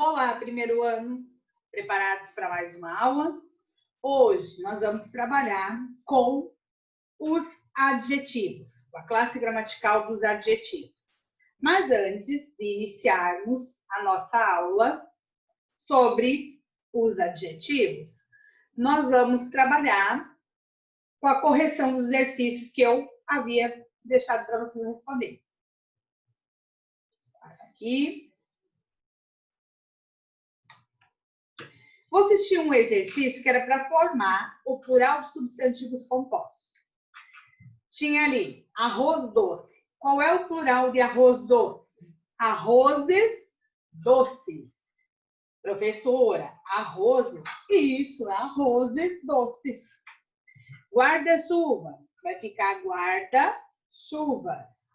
Olá, primeiro ano, preparados para mais uma aula? Hoje nós vamos trabalhar com os adjetivos, a classe gramatical dos adjetivos. Mas antes de iniciarmos a nossa aula sobre os adjetivos, nós vamos trabalhar com a correção dos exercícios que eu havia deixado para vocês responderem. Passa aqui. Você tinha um exercício que era para formar o plural de substantivos compostos. Tinha ali arroz doce. Qual é o plural de arroz doce? Arrozes doces. Professora, arrozes? Isso, arrozes doces. Guarda-chuva. Vai ficar guarda-chuvas.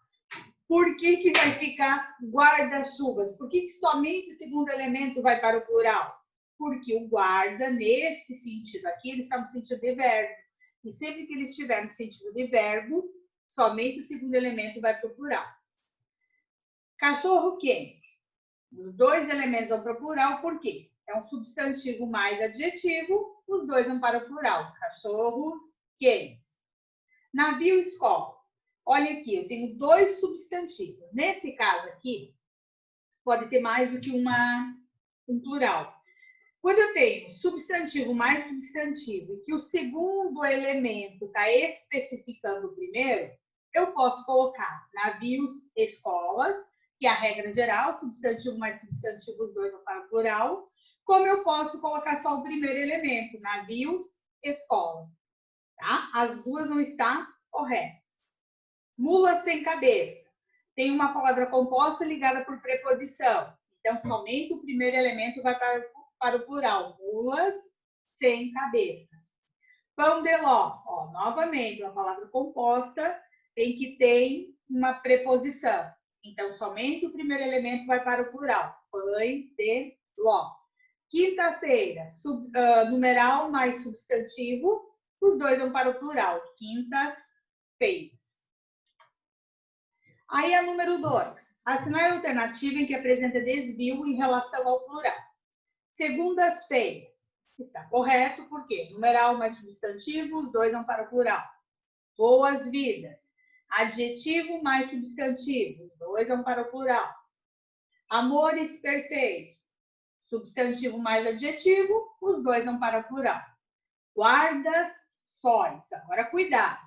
Por que vai ficar guarda-chuvas? Por que somente o segundo elemento vai para o plural? Porque o guarda, nesse sentido aqui, ele está no sentido de verbo. E sempre que ele estiver no sentido de verbo, somente o segundo elemento vai para o plural. Cachorro quente. Os dois elementos vão para o plural, por quê? É um substantivo mais adjetivo, os dois vão para o plural. Cachorros quentes. Navio escola. Olha aqui, eu tenho dois substantivos. Nesse caso aqui, pode ter mais do que um plural. Quando eu tenho substantivo mais substantivo e que o segundo elemento está especificando o primeiro, eu posso colocar navios, escolas, que é a regra geral, substantivo mais substantivo, os dois vão para o plural. Como eu posso colocar só o primeiro elemento, navios, escola. Tá? As duas não estão corretas. Mula sem cabeça. Tem uma palavra composta ligada por preposição. Então, somente o primeiro elemento vai para o plural, mulas sem cabeça. Pão de ló, ó, novamente, uma palavra composta em que tem uma preposição. Então, somente o primeiro elemento vai para o plural, pães de ló. Quinta-feira, numeral mais substantivo, os dois vão para o plural, quintas-feiras. Aí a número 2, assinar a alternativa em que apresenta desvio em relação ao plural. Segundas-feiras. Está correto, porque numeral mais substantivo, os dois vão para o plural. Boas-vidas. Adjetivo mais substantivo, os dois vão para o plural. Amores perfeitos. Substantivo mais adjetivo, os dois vão para o plural. Guarda-sóis. Agora, cuidado.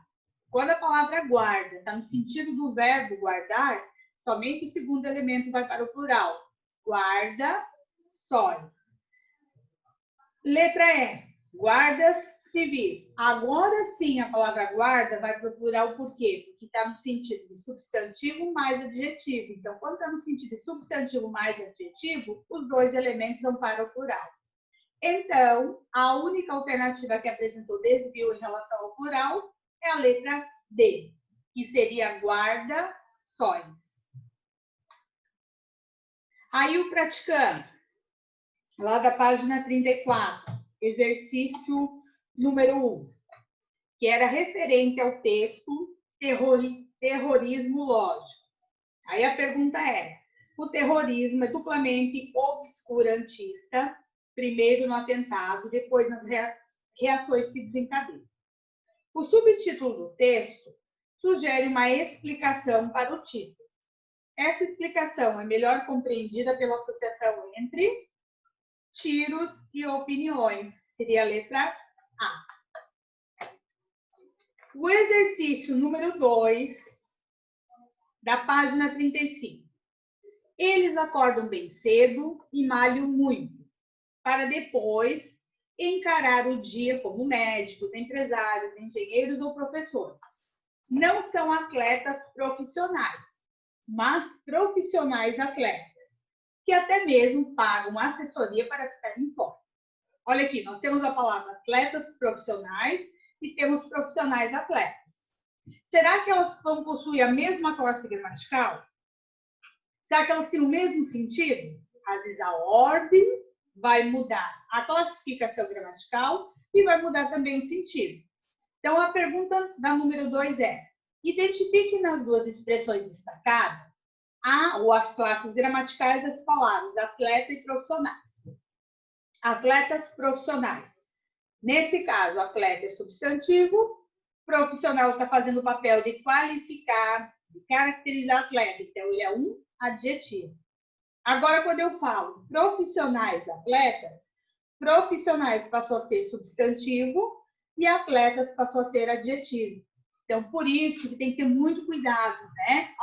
Quando a palavra guarda está no sentido do verbo guardar, somente o segundo elemento vai para o plural. Guarda-sóis. Letra E, guardas civis. Agora sim a palavra guarda vai para o plural, por quê? Porque está no sentido de substantivo mais adjetivo. Então, quando está no sentido de substantivo mais adjetivo, os dois elementos vão para o plural. Então, a única alternativa que apresentou desvio em relação ao plural é a letra D, que seria guarda-sóis. Aí o praticando. Lá da página 34, exercício número 1, que era referente ao texto terrorismo lógico. Aí a pergunta é, o terrorismo é duplamente obscurantista, primeiro no atentado, depois nas reações que desencadeiam. O subtítulo do texto sugere uma explicação para o título. Essa explicação é melhor compreendida pela associação entre tiros e opiniões. Seria a letra A. O exercício número 2, da página 35. Eles acordam bem cedo e malham muito, para depois encarar o dia como médicos, empresários, engenheiros ou professores. Não são atletas profissionais, mas profissionais atletas, que até mesmo pagam assessoria para ficar em forma. Olha aqui, nós temos a palavra atletas profissionais e temos profissionais atletas. Será que elas vão possuir a mesma classe gramatical? Será que elas têm o mesmo sentido? Às vezes a ordem vai mudar a classificação gramatical e vai mudar também o sentido. Então, a pergunta da número 2 é, identifique nas duas expressões destacadas ou as classes gramaticais das palavras atleta e profissionais. Atletas profissionais. Nesse caso, atleta é substantivo, profissional está fazendo o papel de qualificar, de caracterizar atleta, então ele é um adjetivo. Agora, quando eu falo profissionais atletas, profissionais passou a ser substantivo e atletas passou a ser adjetivo. Então, por isso que tem que ter muito cuidado, né,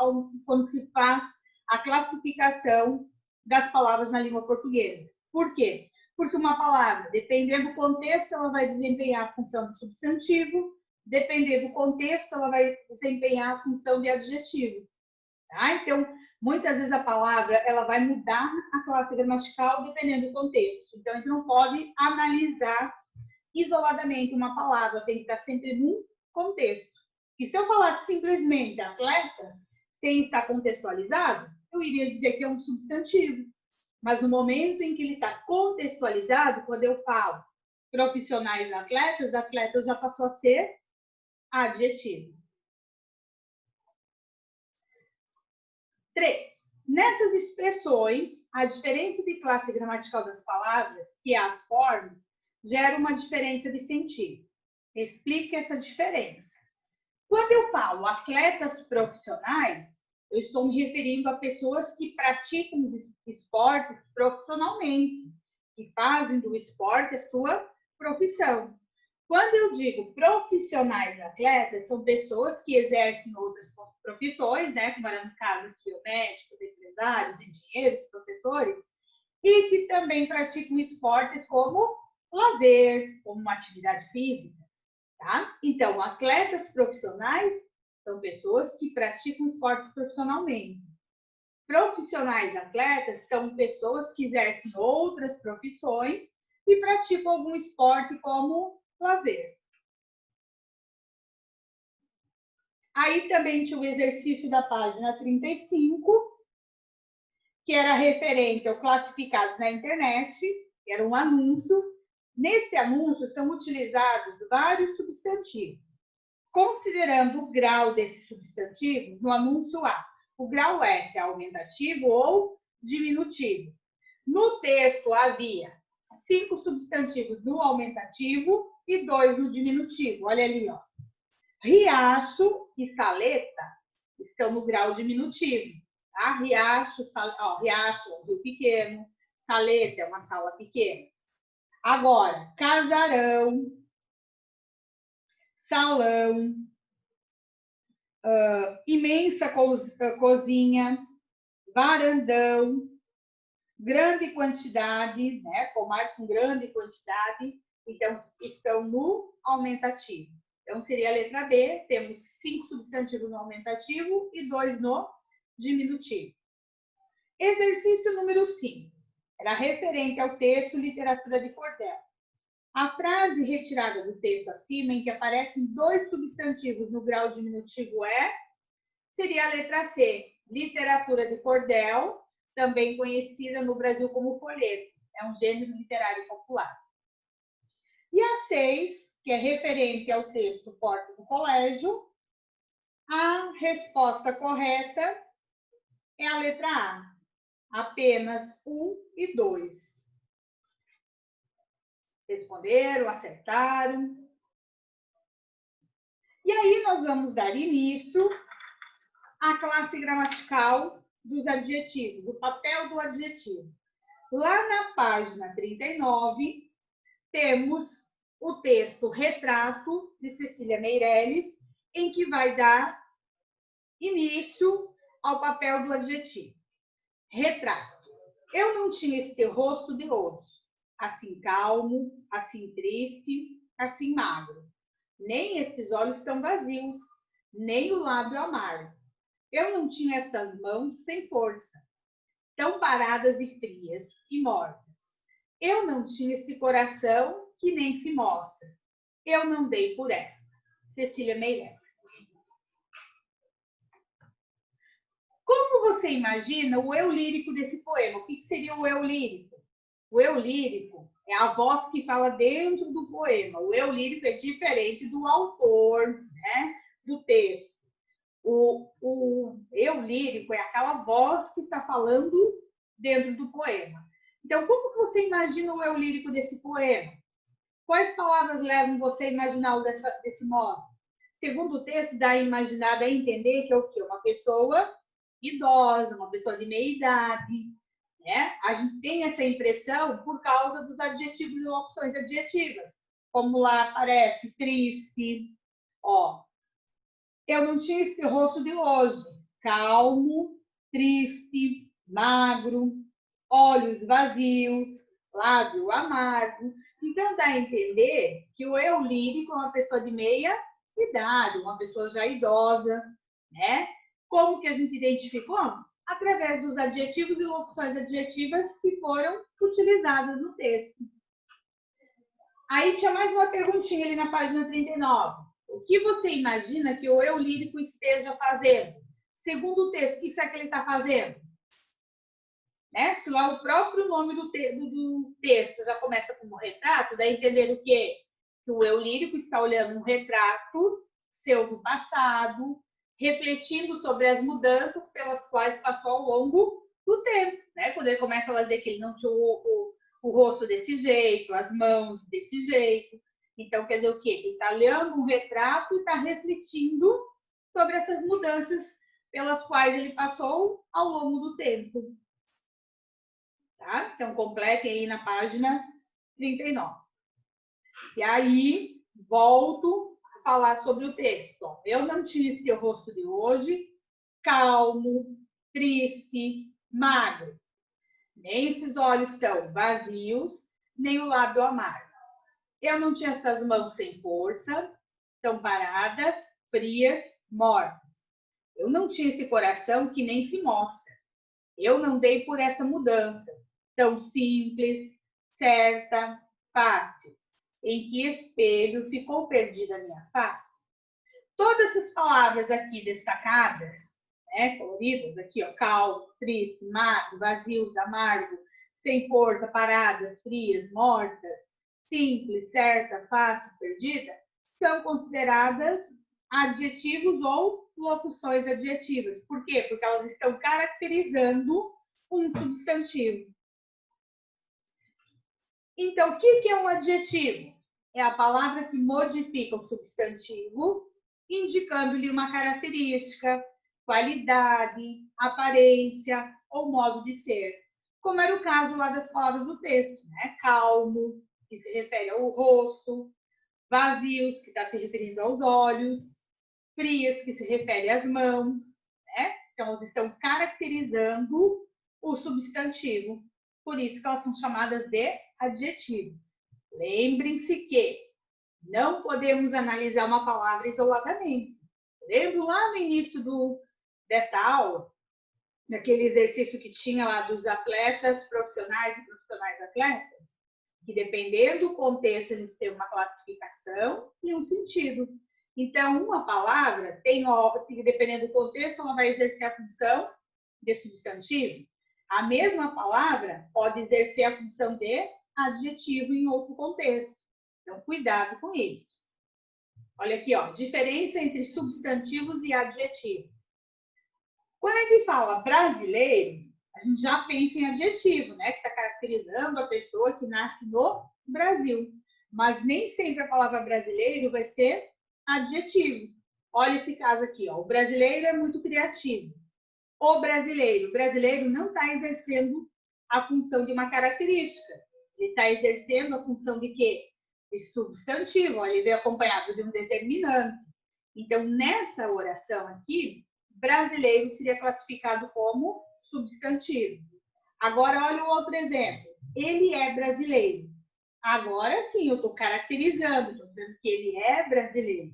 quando se faz a classificação das palavras na língua portuguesa. Por quê? Porque uma palavra, dependendo do contexto, ela vai desempenhar a função de substantivo, dependendo do contexto, ela vai desempenhar a função de adjetivo. Tá? Então, muitas vezes a palavra ela vai mudar a classe gramatical dependendo do contexto. Então, a gente não pode analisar isoladamente uma palavra, tem que estar sempre num contexto. E se eu falasse simplesmente atletas, sem estar contextualizado, eu iria dizer que é um substantivo. Mas no momento em que ele está contextualizado, quando eu falo profissionais atletas, atletas já passou a ser adjetivo. 3. Nessas expressões, a diferença de classe gramatical das palavras, que as formas, gera uma diferença de sentido. Explique essa diferença. Quando eu falo atletas profissionais, eu estou me referindo a pessoas que praticam esportes profissionalmente, que fazem do esporte a sua profissão. Quando eu digo profissionais atletas, são pessoas que exercem outras profissões, né? Como era no caso aqui, médicos, empresários, engenheiros, professores, e que também praticam esportes como lazer, como uma atividade física, tá? Então, atletas profissionais são pessoas que praticam esporte profissionalmente. Profissionais atletas são pessoas que exercem outras profissões e praticam algum esporte como lazer. Aí também tinha o exercício da página 35, que era referente ao classificados na internet, que era um anúncio. Nesse anúncio são utilizados vários substantivos. Considerando o grau desse substantivo, no anúncio A, o grau é se é aumentativo ou diminutivo. No texto havia 5 substantivos no aumentativo e 2 no diminutivo. Olha ali, ó. Riacho e saleta estão no grau diminutivo. Tá? Riacho é um rio pequeno, saleta é uma sala pequena. Agora, casarão, salão, imensa cozinha, varandão, grande quantidade, né? Pomar com grande quantidade, então estão no aumentativo. Então seria a letra B, temos 5 substantivos no aumentativo e 2 no diminutivo. Exercício número 5. Era referente ao texto Literatura de Cordel. A frase retirada do texto acima, em que aparecem 2 substantivos no grau diminutivo seria a letra C, literatura de cordel, também conhecida no Brasil como folheto. É um gênero literário popular. E a 6, que é referente ao texto Porta do Colégio, a resposta correta é a letra A, apenas 1 e 2. Responderam, acertaram. E aí nós vamos dar início à classe gramatical dos adjetivos, o papel do adjetivo. Lá na página 39, temos o texto Retrato, de Cecília Meirelles, em que vai dar início ao papel do adjetivo. Retrato. Eu não tinha este rosto de hoje, assim calmo, assim triste, assim magro. Nem estes olhos tão vazios, nem o lábio amargo. Eu não tinha estas mãos sem força, tão paradas e frias e mortas. Eu não tinha esse coração que nem se mostra. Eu não dei por esta. Cecília Meirelles. Como você imagina o eu lírico desse poema? O que seria o eu lírico? O eu lírico é a voz que fala dentro do poema. O eu lírico é diferente do autor, né, do texto. O eu lírico é aquela voz que está falando dentro do poema. Então, como que você imagina o eu lírico desse poema? Quais palavras levam você a imaginá-lo desse modo? Segundo o texto, dá a imaginar, dá a entender que é o quê? Uma pessoa idosa, uma pessoa de meia idade, né? A gente tem essa impressão por causa dos adjetivos e opções adjetivas, como lá aparece triste, ó. Eu não tinha esse rosto de hoje, calmo, triste, magro, olhos vazios, lábio amargo. Então, dá a entender que o eu lírico é uma pessoa de meia idade, uma pessoa já idosa, né? Como que a gente identificou? Através dos adjetivos e locuções adjetivas que foram utilizadas no texto. Aí tinha mais uma perguntinha ali na página 39. O que você imagina que o eu lírico esteja fazendo? Segundo o texto, o que será que ele está fazendo? Né? Se lá o próprio nome do texto já começa como retrato, dá a entender o quê? Que o eu lírico está olhando um retrato seu do passado, refletindo sobre as mudanças pelas quais passou ao longo do tempo. Né? Quando ele começa a dizer que ele não tinha o rosto desse jeito, as mãos desse jeito. Então, quer dizer o quê? Ele está olhando um retrato e está refletindo sobre essas mudanças pelas quais ele passou ao longo do tempo. Tá? Então, completem aí na página 39. E aí, volto a falar sobre o texto. Eu não tinha esse teu rosto de hoje, calmo, triste, magro. Nem esses olhos estão vazios, nem o lábio amargo. Eu não tinha essas mãos sem força, estão paradas, frias, mortas. Eu não tinha esse coração que nem se mostra. Eu não dei por essa mudança tão simples, certa, fácil. Em que espelho ficou perdida a minha face? Todas essas palavras aqui destacadas, né, coloridas, aqui, ó, calmo, triste, magro, vazios, amargo, sem força, paradas, frias, mortas, simples, certa, fácil, perdida, são consideradas adjetivos ou locuções adjetivas. Por quê? Porque elas estão caracterizando um substantivo. Então, o que é um adjetivo? É a palavra que modifica o substantivo, indicando-lhe uma característica, qualidade, aparência ou modo de ser. Como era o caso lá das palavras do texto, né? Calmo, que se refere ao rosto, vazios, que está se referindo aos olhos, frias, que se refere às mãos, né? Então, elas estão caracterizando o substantivo. Por isso que elas são chamadas de adjetivo. Lembrem-se que não podemos analisar uma palavra isoladamente. Lembro lá no início desta aula, daquele exercício que tinha lá dos atletas profissionais e profissionais atletas, que dependendo do contexto eles têm uma classificação e um sentido. Então, uma palavra dependendo do contexto, ela vai exercer a função de substantivo. A mesma palavra pode exercer a função de adjetivo em outro contexto. Então, cuidado com isso. Olha aqui, ó, diferença entre substantivos e adjetivos. Quando a gente fala brasileiro, a gente já pensa em adjetivo, né? Que está caracterizando a pessoa que nasce no Brasil. Mas nem sempre a palavra brasileiro vai ser adjetivo. Olha esse caso aqui, ó. O brasileiro é muito criativo. O brasileiro não está exercendo a função de uma característica. Ele está exercendo a função de quê? De substantivo. Ó, ele vem acompanhado de um determinante. Então, nessa oração aqui, brasileiro seria classificado como substantivo. Agora, olha o outro exemplo. Ele é brasileiro. Agora sim, eu estou caracterizando, estou dizendo que ele é brasileiro.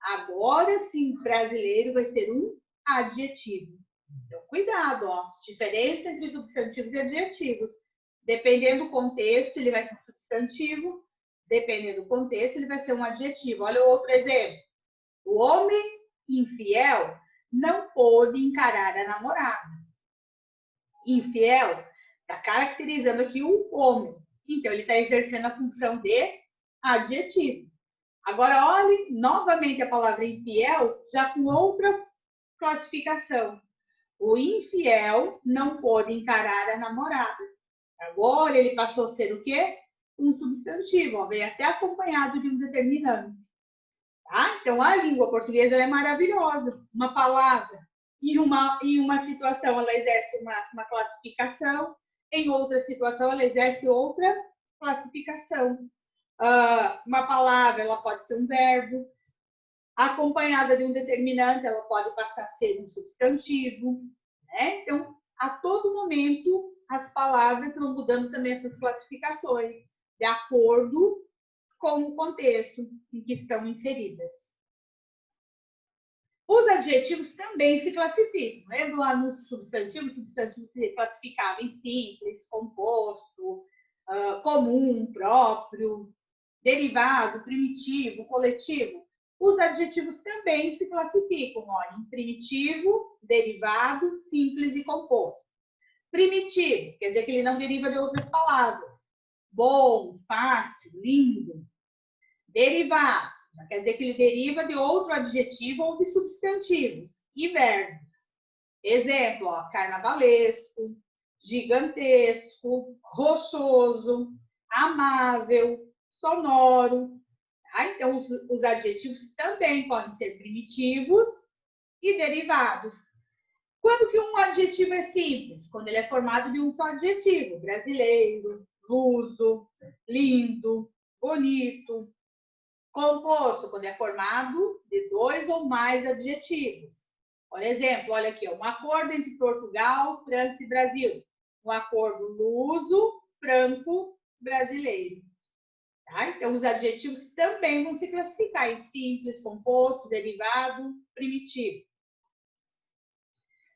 Agora sim, brasileiro vai ser um adjetivo. Então, cuidado, ó. Diferença entre substantivos e adjetivos. Dependendo do contexto, ele vai ser um substantivo. Dependendo do contexto, ele vai ser um adjetivo. Olha o outro exemplo. O homem infiel não pôde encarar a namorada. Infiel está caracterizando aqui o homem. Então, ele está exercendo a função de adjetivo. Agora, olhe novamente a palavra infiel, já com outra classificação. O infiel não pôde encarar a namorada. Agora ele passou a ser o quê? Um substantivo, ó, vem até acompanhado de um determinante. Tá? Então, a língua portuguesa é maravilhosa. Uma palavra, em uma situação, ela exerce uma classificação, em outra situação, ela exerce outra classificação. Uma palavra, ela pode ser um verbo, acompanhada de um determinante, ela pode passar a ser um substantivo, né? Então, a todo momento, as palavras vão mudando também as suas classificações, de acordo com o contexto em que estão inseridas. Os adjetivos também se classificam. Lembra lá nos substantivos? Os substantivos se classificavam em simples, composto, comum, próprio, derivado, primitivo, coletivo. Os adjetivos também se classificam, ó, em primitivo, derivado, simples e composto. Primitivo, quer dizer que ele não deriva de outras palavras. Bom, fácil, lindo. Derivado, quer dizer que ele deriva de outro adjetivo ou de substantivos. E verbos. Exemplo, ó, carnavalesco, gigantesco, rochoso, amável, sonoro. Tá? Então, os adjetivos também podem ser primitivos e derivados. Quando que um adjetivo é simples? Quando ele é formado de um só adjetivo. Brasileiro, luso, lindo, bonito. Composto, quando é formado de 2 ou mais adjetivos. Por exemplo, olha aqui, um acordo entre Portugal, França e Brasil. Um acordo luso, franco, brasileiro. Tá? Então, os adjetivos também vão se classificar em simples, composto, derivado, primitivo.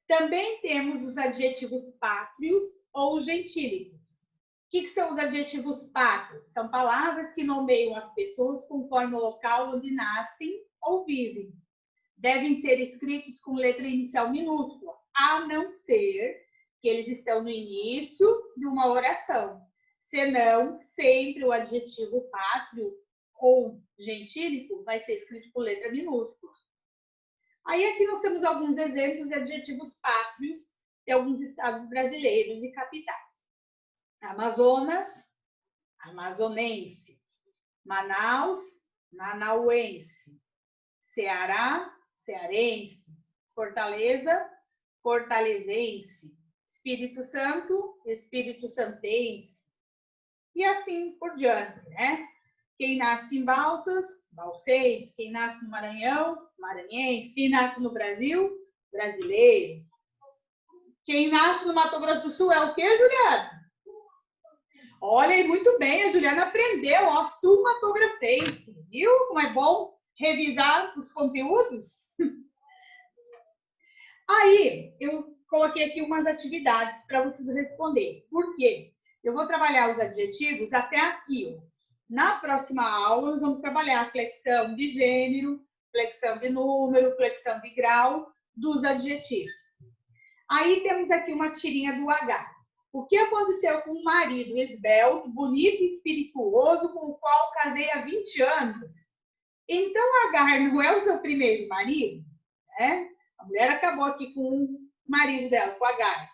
Também temos os adjetivos pátrios ou gentílicos. O que são os adjetivos pátrios? São palavras que nomeiam as pessoas conforme o local onde nascem ou vivem. Devem ser escritos com letra inicial minúscula, a não ser que eles estão no início de uma oração. Senão, sempre o adjetivo pátrio ou gentílico vai ser escrito com letra minúscula. Aí aqui nós temos alguns exemplos de adjetivos pátrios de alguns estados brasileiros e capitais. Amazonas, amazonense. Manaus, manauense. Ceará, cearense. Fortaleza, fortalezense. Espírito Santo, espírito santense. E assim por diante, né? Quem nasce em Balsas, balsense. Quem nasce no Maranhão, maranhense. Quem nasce no Brasil, brasileiro. Quem nasce no Mato Grosso do Sul é o quê, Juliana? Olha, muito bem, a Juliana aprendeu, ó, sul-mato-grossense, viu? Como é bom revisar os conteúdos. Aí, eu coloquei aqui umas atividades para vocês responderem. Por quê? Eu vou trabalhar os adjetivos até aqui. Ó. Na próxima aula, nós vamos trabalhar flexão de gênero, flexão de número, flexão de grau dos adjetivos. Aí temos aqui uma tirinha do H. O que aconteceu com um marido esbelto, bonito e espirituoso, com o qual casei há 20 anos? Então, Agar não é o seu primeiro marido? Né? A mulher acabou aqui com o marido dela, com Agar.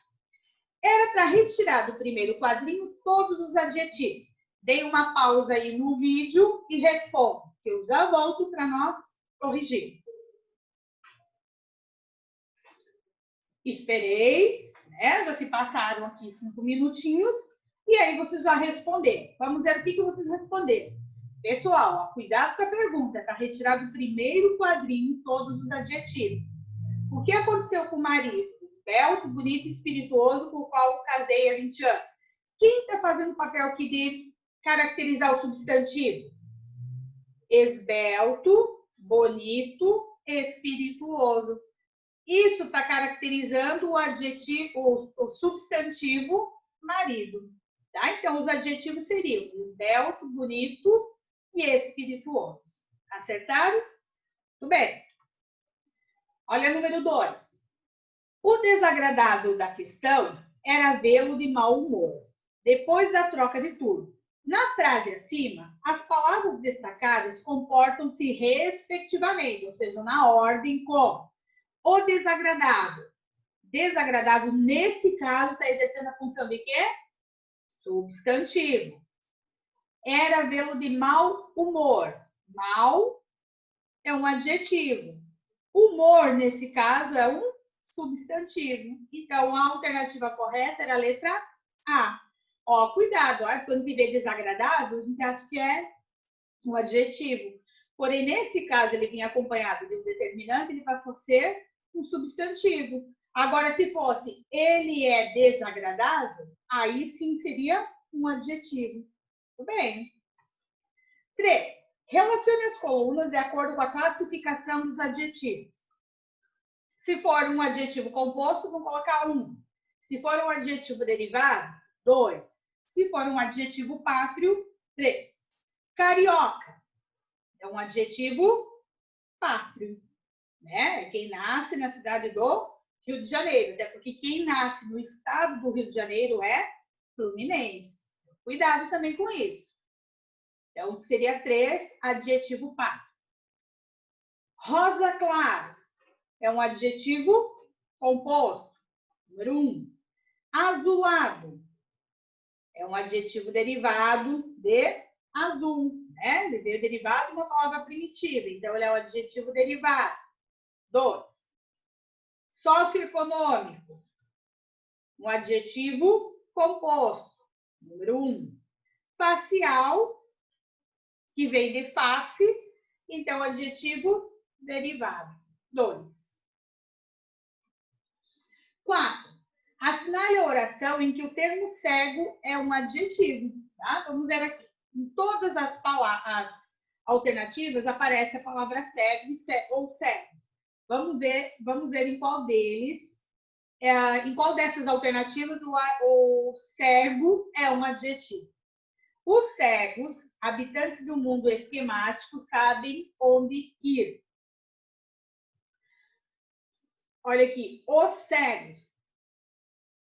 Era para retirar do primeiro quadrinho todos os adjetivos. Dei uma pausa aí no vídeo e respondo, que eu já volto para nós corrigirmos. Esperei, né? Já se passaram aqui 5 minutinhos e aí vocês já responderam. Vamos ver o que vocês responderam. Pessoal, ó, cuidado com a pergunta, para retirar do primeiro quadrinho todos os adjetivos. O que aconteceu com o marido? Esbelto, bonito e espirituoso, com o qual casei há 20 anos. Quem está fazendo o papel aqui de caracterizar o substantivo? Esbelto, bonito, espirituoso. Isso está caracterizando o adjetivo, o substantivo marido. Tá? Então, os adjetivos seriam esbelto, bonito e espirituoso. Acertaram? Tudo bem. Olha número 2. O desagradável da questão era vê-lo de mau humor, depois da troca de turno. Na frase acima, as palavras destacadas comportam-se respectivamente, ou seja, na ordem como O desagradável. Desagradável, nesse caso, está exercendo a função de quê? Substantivo. Era vê-lo de mau humor. Mau é um adjetivo. Humor, nesse caso, é um substantivo. Então, a alternativa correta era a letra A. Ó, cuidado, ó, quando se vê desagradável, a gente acha que é um adjetivo. Porém, nesse caso, ele vinha acompanhado de um determinante, ele passou a ser um substantivo. Agora, se fosse ele é desagradável, aí sim seria um adjetivo. Tudo bem. 3. Relacione as colunas de acordo com a classificação dos adjetivos. Se for um adjetivo composto, vamos colocar 1. Se for um adjetivo derivado, 2. Se for um adjetivo pátrio, 3. Carioca é um adjetivo pátrio, né? Quem nasce na cidade do Rio de Janeiro, até porque quem nasce no estado do Rio de Janeiro é fluminense. Cuidado também com isso. Então, seria 3, adjetivo pátrio. Rosa claro é um adjetivo composto. Número 1. Azulado é um adjetivo derivado de azul, né? Ele veio derivado de uma palavra primitiva, então ele é um adjetivo derivado. 2. Socioeconômico, um adjetivo composto. Número 1. Facial, que vem de face, então adjetivo derivado. 2. 4. Assinale a oração em que o termo cego é um adjetivo. Tá? Vamos ver aqui. Em todas as alternativas aparece a palavra cego ou cego. Vamos ver em qual deles, em qual dessas alternativas o cego é um adjetivo. Os cegos, habitantes do mundo esquemático, sabem onde ir. Olha aqui, os cegos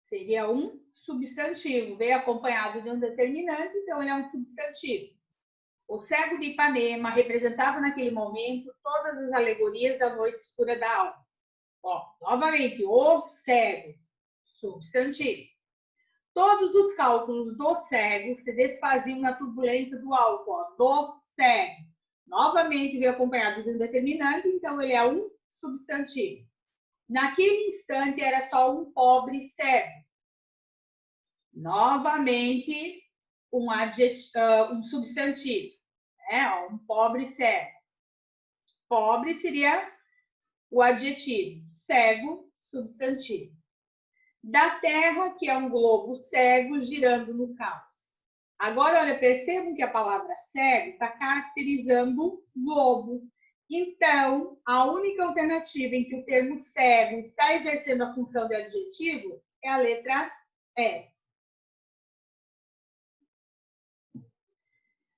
seria um substantivo, veio acompanhado de um determinante, então ele é um substantivo. O cego de Ipanema representava naquele momento todas as alegorias da noite escura da alma. Ó, novamente, o cego, substantivo. Todos os cálculos do cego se desfaziam na turbulência do álcool, ó, do cego. Novamente, veio acompanhado de um determinante, então ele é um substantivo. Naquele instante, era só um pobre cego. Novamente, um substantivo, né? Um pobre cego. Pobre seria o adjetivo, cego, substantivo. Da Terra, que é um globo cego girando no caos. Agora, olha, percebam que a palavra cego está caracterizando globo. Então, a única alternativa em que o termo cego está exercendo a função de adjetivo é a letra E.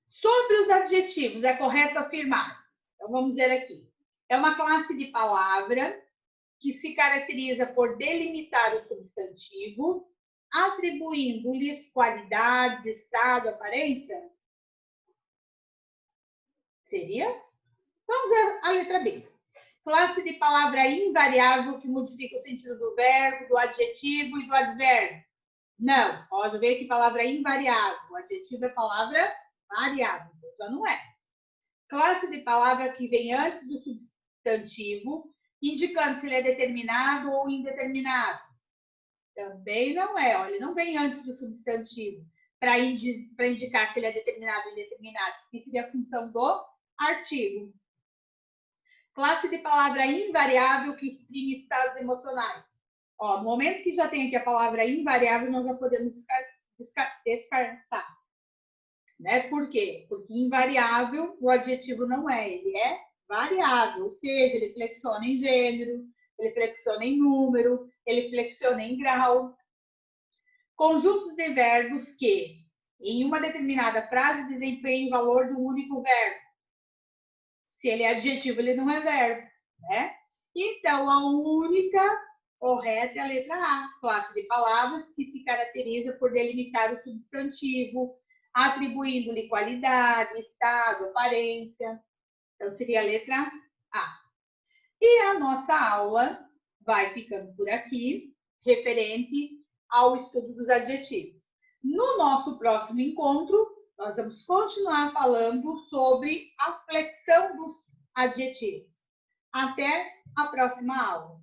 Sobre os adjetivos, é correto afirmar. Então, vamos ver aqui. É uma classe de palavra que se caracteriza por delimitar o substantivo, atribuindo-lhes qualidades, estado, aparência? Seria? Vamos ver a letra B. Classe de palavra invariável que modifica o sentido do verbo, do adjetivo e do advérbio. Não, pode ver que palavra invariável. O adjetivo é palavra variável, então já não é. Classe de palavra que vem antes do substantivo, indicando se ele é determinado ou indeterminado. Também não é, olha, não vem antes do substantivo para indicar se ele é determinado ou indeterminado. Isso seria a função do artigo. Classe de palavra invariável que exprime estados emocionais. Ó, no momento que já tem aqui a palavra invariável, nós já podemos descartar. Né? Por quê? Porque invariável, o adjetivo não é, ele é variável, ou seja, ele flexiona em gênero, ele flexiona em número, ele flexiona em grau. Conjuntos de verbos que, em uma determinada frase, desempenham o valor do único verbo. Se ele é adjetivo, ele não é verbo, né? Então, a única correta é a letra A, classe de palavras que se caracteriza por delimitar o substantivo, atribuindo-lhe qualidade, estado, aparência. Então, seria a letra A. E a nossa aula vai ficando por aqui, referente ao estudo dos adjetivos. No nosso próximo encontro, nós vamos continuar falando sobre a flexão dos adjetivos. Até a próxima aula.